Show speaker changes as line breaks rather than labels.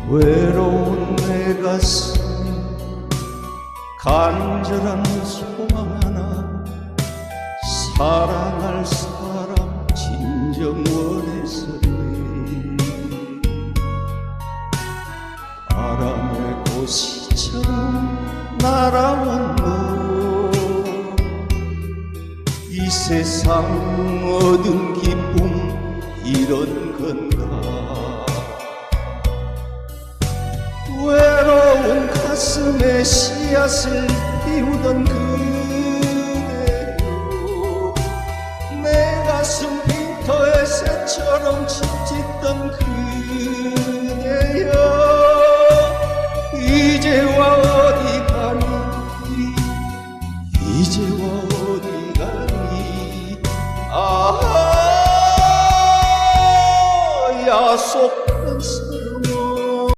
외로운 내 가슴에 간절한 소망 하나, 사랑할 사람 진정 원했었네. 바람의 고시처럼 날아온 너, 이 세상 얻은 기쁨 이런 건가. 외로운 가슴에 씨앗을 피우던 그대여, 내 가슴 빈터에 새처럼 짙던 그대여, 이제와 어디 가니, 이제와 어디 가니. 아하, 야속한